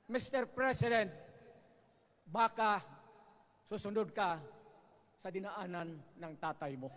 Mr. President, baka susunod ka sa dinaanan ng tatay mo.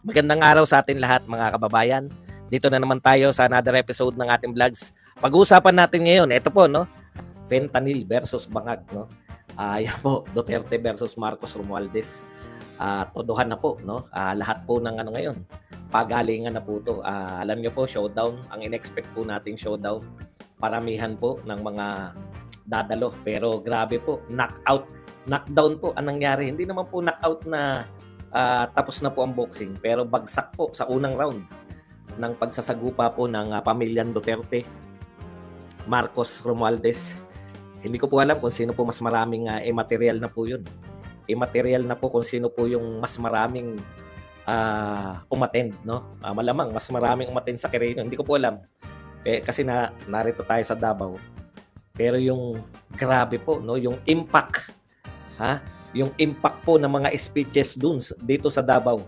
Magandang araw sa atin lahat mga kababayan. Dito na naman tayo sa another episode ng ating vlogs. Pag-uusapan natin ngayon, ito po, no? Fentanyl versus bangag, no? Yan po, Duterte versus Marcos Romualdez. Todohan na po, no? Lahat po ng ano ngayon, pagalingan na po to. Alam niyo po, showdown, ang in-expect po nating showdown. Paramihan po ng mga dadalo. Pero grabe po, knockdown po ang nangyari. Hindi naman po knockout na tapos na po ang boxing, pero bagsak po sa unang round ng pagsasagupa po ng pamilyang Duterte, Marcos Romualdez. Hindi ko po alam kung sino po mas maraming immaterial na po yun. Immaterial na po kung sino po yung mas maraming umattend, no? Malamang mas maraming umattend sa Quirino. Hindi ko po alam. Kasi narito tayo sa Davao. Pero yung grabe po, no? Yung impact, yung impact po ng mga speeches dito sa Davao.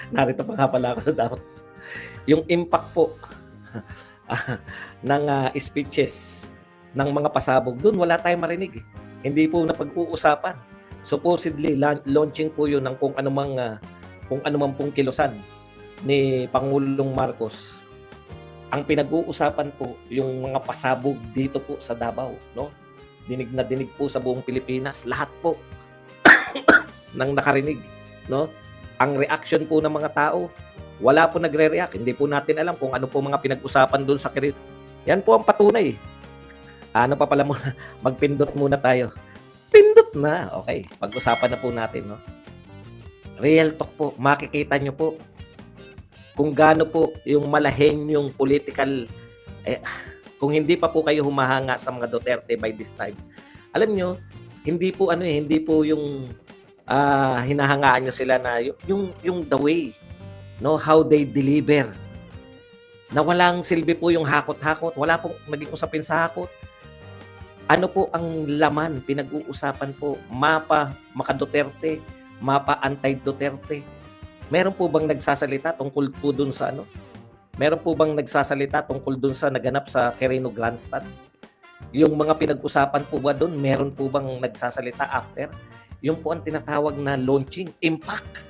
Narito pa nga pala ako sa Davao. Yung impact po ng speeches ng mga pasabog dun, wala tayong marinig. Hindi po napag-uusapan. Supposedly, launching po yun ng kung anumang pong kilusan ni Pangulong Marcos. Ang pinag-uusapan po yung mga pasabog dito po sa Davao, no? Dinig na dinig po sa buong Pilipinas, lahat po nang nakarinig, no? Ang reaction po ng mga tao, wala po nagre-react. Hindi po natin alam kung ano po mga pinag-usapan doon sa Quirino. Yan po ang patunay. Ano pa pala muna, magpindot muna tayo. Pindot na. Okay, pag-usapan na po natin, no? Real talk po, makikita nyo po kung gaano po yung malaheng yung political kung hindi pa po kayo humahanga sa mga Duterte by this time. Alam nyo, hindi po yung hinahangaan nyo sila na yung the way, no, how they deliver. Na walang silbi po yung hakot-hakot, wala pong naging usapin sa hakot. Ano po ang laman, pinag-uusapan po, mapa maka-Duterte, mapa anti-Duterte. Meron po bang nagsasalita tungkol po dun sa ano? Meron po bang nagsasalita tungkol dun sa naganap sa Quirino Grandstand? Yung mga pinag-usapan po ba dun, meron po bang nagsasalita after? Yung po ang tinatawag na launching, impact.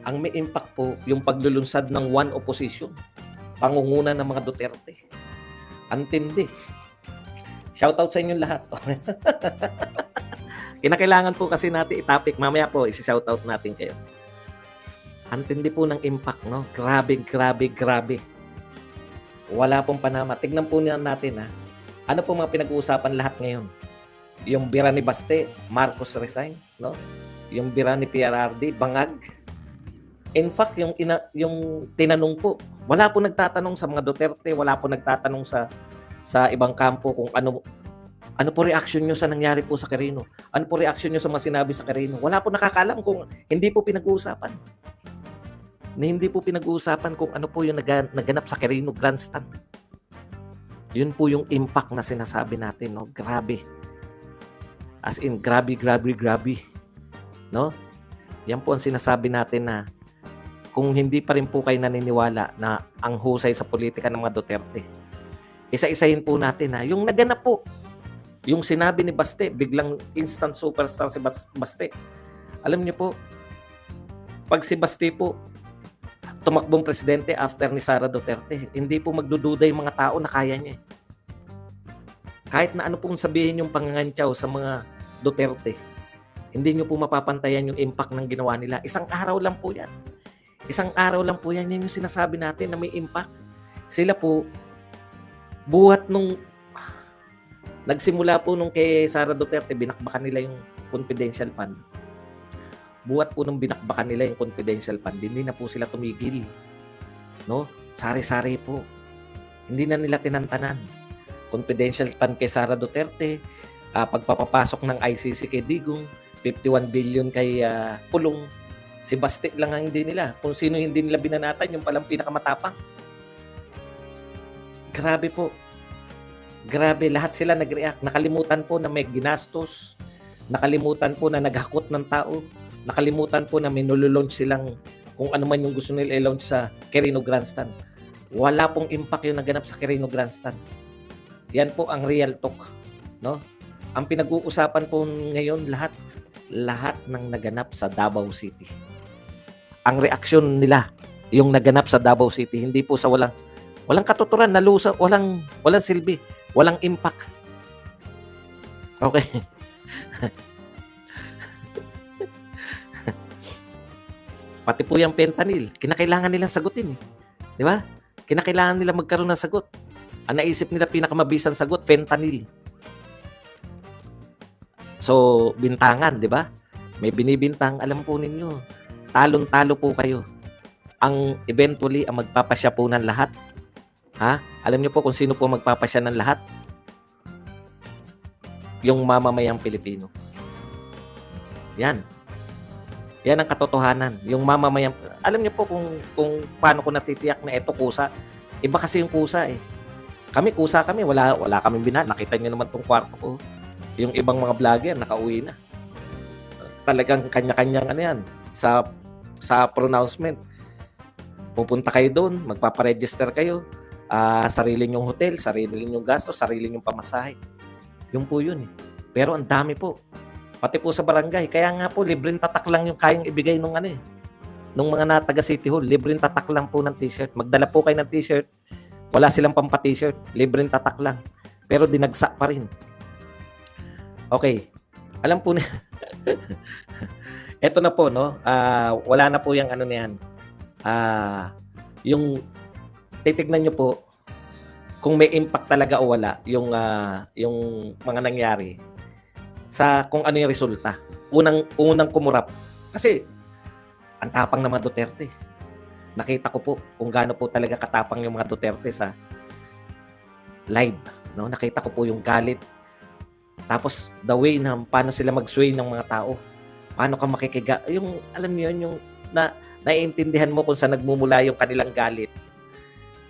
Ang may impact po, yung paglulunsad ng one opposition, pangunguna ng mga Duterte. Antindi. Shoutout sa inyong lahat. Kinakailangan po kasi natin i-topic. Mamaya po, isi-shoutout natin kayo. Antindi po ng impact, no? Grabe. Wala pong panama. Tignan po natin, ano po mga pinag-uusapan lahat ngayon? Yung bira ni Baste, Marcos resign, no? Yung bira ni PRRD, bangag. In fact, yung tinanong po, wala po nagtatanong sa mga Duterte, wala po nagtatanong sa ibang kampo kung ano po reaction nyo sa nangyari po sa Quirino? Ano po reaction nyo sa mga sinabi sa Quirino? Wala po nakakaalam kung hindi po pinag-uusapan. Na hindi po pinag-uusapan kung ano po yung naganap sa Quirino Grandstand. Yun po yung impact na sinasabi natin, no? Grabe. As in, grabe. No? Yan po ang sinasabi natin na kung hindi pa rin po kayo naniniwala na ang husay sa politika ng mga Duterte, isa-isahin po natin yung naganap po. Yung sinabi ni Baste, biglang instant superstar si Baste. Alam niyo po, pag si Baste po tumakbong presidente after ni Sara Duterte, hindi po magdududa yung mga tao na kaya niya. Kahit na ano pong sabihin yung pangangantyaw sa mga Duterte, hindi nyo po mapapantayan yung impact ng ginawa nila. Isang araw lang po yan. Yan yung sinasabi natin na may impact. Sila po, buhat nung nagsimula po nung kay Sara Duterte, binakbakan nila yung confidential fund. Buhat po nung binakbakan nila yung confidential fund, hindi na po sila tumigil. No? Sari-sari po. Hindi na nila tinantanan. Confidential fund kay Sara Duterte, pagpapapasok ng ICC kay Digong, 51 billion kay Pulong. Si Baste lang ang hindi nila. Kung sino hindi nila binanatan, yung palang pinakamatapang. Grabe po. Grabe, lahat sila nag-react. Nakalimutan po na may ginastos. Nakalimutan po na naghakot ng tao. Nakalimutan po na may nululaunch silang kung ano man yung gusto nila i-launch sa Quirino Grandstand. Wala pong impact yung naganap sa Quirino Grandstand. Yan po ang real talk, no? Ang pinag-uusapan po ngayon lahat ng naganap sa Davao City. Ang reaksyon nila yung naganap sa Davao City, hindi po sa walang katuturan, nalusa, walang silbi, walang impact. Okay. Pati po yung fentanyl, kinakailangan nilang sagutin, eh. Di ba? Kinakailangan nila magkaroon ng sagot. Ang naisip nila pinakamabisang sagot, fentanyl. So, bintangan, di ba? May binibintang, alam po ninyo, talon-talo po kayo. Ang eventually, ang magpapasya po ng lahat. Ha? Alam niyo po kung sino po magpapasya ng lahat? Yung mamamayang Pilipino. Yan. Yan ang katotohanan. Yung mamamayang, alam niyo po kung paano ko natitiyak na eto kusa. Iba kasi yung kusa, eh. Kusa kami, wala kaming binal. Nakita niyo naman tong kwarto ko. Yung ibang mga vlogger, nakauwi na. Talagang kanya-kanyang ano yan. Sa pronouncement. Pupunta kayo doon, magpaparegister kayo. Sarili nyong hotel, sarili nyong gasto, sarili nyong pamasahe. Yung po yun, eh. Pero ang dami po. Pati po sa barangay. Kaya nga po, libreng tatak lang yung kayang ibigay nung ano, eh. Nung mga nataga City Hall, libreng tatak lang po ng t-shirt. Magdala po kayo ng t-shirt. Wala silang pampa-t-shirt. Libreng tatak lang. Pero dinagsa pa rin. Okay. Alam po na. Ito na po, no? Wala na po yung ano niyan. Yung titignan nyo po kung may impact talaga o wala yung mga nangyari sa kung ano yung resulta. Unang kumurap. Kasi ang tapang ng mga Duterte. Nakita ko po kung gaano po talaga katapang yung mga Duterte sa live. No? Nakita ko po yung galit. Tapos the way na paano sila mag-sway ng mga tao. Paano ka makikiga. Yung, alam niyo yun, yung naiintindihan mo kung saan nagmumula yung kanilang galit.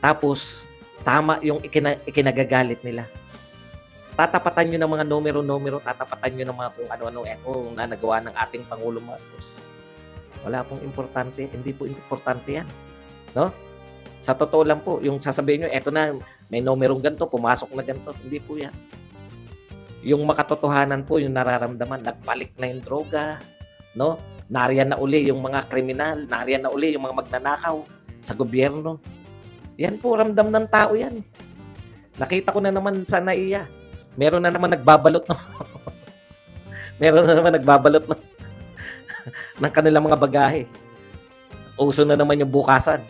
Tapos, tama yung ikinagagalit nila. Tatapatan nyo ng mga numero-numero, tatapatan nyo ng mga kung ano-ano na nagawa ng ating Pangulo Marcos. Wala pong importante. Hindi po importante yan. No? Sa totoo lang po, yung sasabihin nyo, eto na, may numerong ganito, pumasok na ganito. Hindi po yan. Yung makatotohanan po, yung nararamdaman, nagbalik na yung droga, no? Nariyan na uli yung mga kriminal, nariyan na uli yung mga magnanakaw sa gobyerno. Yan po, ramdam ng tao yan. Nakita ko na naman sa NAIA. Meron na naman nagbabalot no. Meron na naman nagbabalot no. ng kanilang mga bagahe. Uso na naman yung bukasan.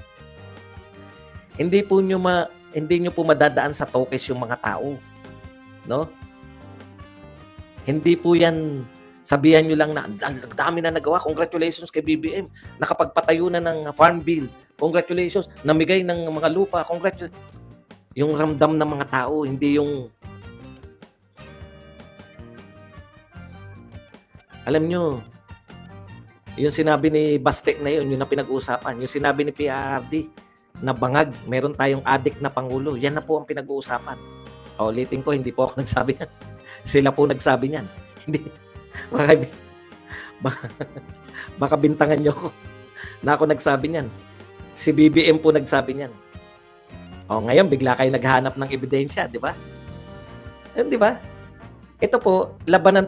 Hindi nyo po madadaan sa tokes yung mga tao. No? Hindi po yan sabihan nyo lang na ang dami na nagawa. Congratulations kay BBM. Nakapagpatayo na ng farm bill. Congratulations. Namigay ng mga lupa. Congratulations. Yung ramdam ng mga tao, hindi yung alam nyo, yung sinabi ni Baste na yun na pinag-uusapan. Yung sinabi ni PRRD na bangag, meron tayong adik na Pangulo. Yan na po ang pinag-uusapan. Ulitin ko, hindi po ako nagsabi yan. Sila po nagsabi niyan. Hindi. Baka bintangan nyo ako na ako nagsabi niyan. Si BBM po nagsabi niyan. Ngayon, bigla kayo naghanap ng ebidensya, di ba? Di ba? Ito po, labanan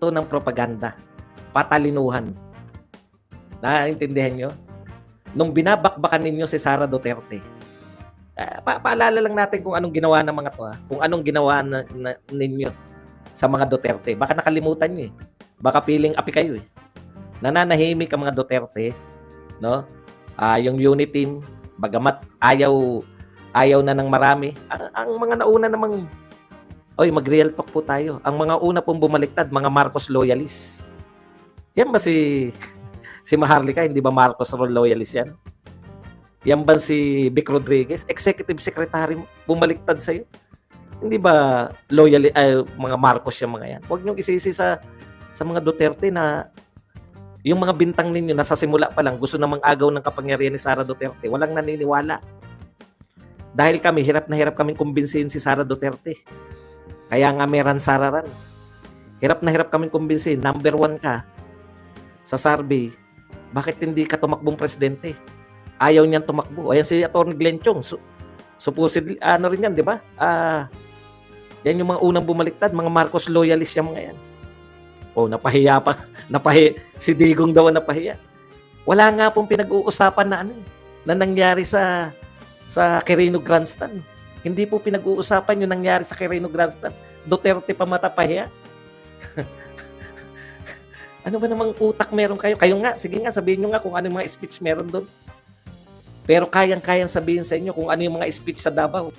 to ng propaganda. Patalinuhan. Naiintindihan nyo? Nung binabakbakan ninyo si Sara Duterte, paalala lang natin kung anong ginawa ng mga to. Kung anong ginawa ninyo sa mga Duterte. Baka nakalimutan nyo eh. Baka feeling api kayo eh. Nananahimik ang mga Duterte, no? Yung unity team, bagamat ayaw na ng marami. Ang mga nauna namang mag-real talk po tayo. Ang mga una pong bumaliktad, mga Marcos loyalists. Yan ba si Maharlika? Hindi ba Marcos loyalist yan? Yan ba si Vic Rodriguez? Executive Secretary bumaliktad sa'yo? Hindi ba mga Marcos yung mga yan? Huwag niyong isisi sa mga Duterte na yung mga bintang ninyo nasa simula pa lang gusto namang agaw ng kapangyarihan ni Sara Duterte. Walang naniniwala. Dahil kami, hirap na hirap kaming kumbinsihin si Sara Duterte. Kaya nga may ransararan. Hirap na hirap kaming kumbinsihin, number 1 ka sa survey. Bakit hindi ka tumakbong presidente? Ayaw niyan tumakbo. Ayan si Atty. Glenn Chong. Supposedly, ano rin yan, di ba? Yan yung mga unang bumaliktad, mga Marcos loyalist yung mga yan. Napahiya pa. Si Digong daw napahiya. Wala nga pong pinag-uusapan na nangyari sa Quirino Grandstand. Hindi po pinag-uusapan yung nangyari sa Quirino Grandstand. Duterte pa matapahiya. Ano ba namang utak meron kayo? Kayo nga, sige nga, sabihin nyo nga kung ano yung mga speech meron doon. Pero kayang-kayang sabihin sa inyo kung ano yung mga speech sa Davao.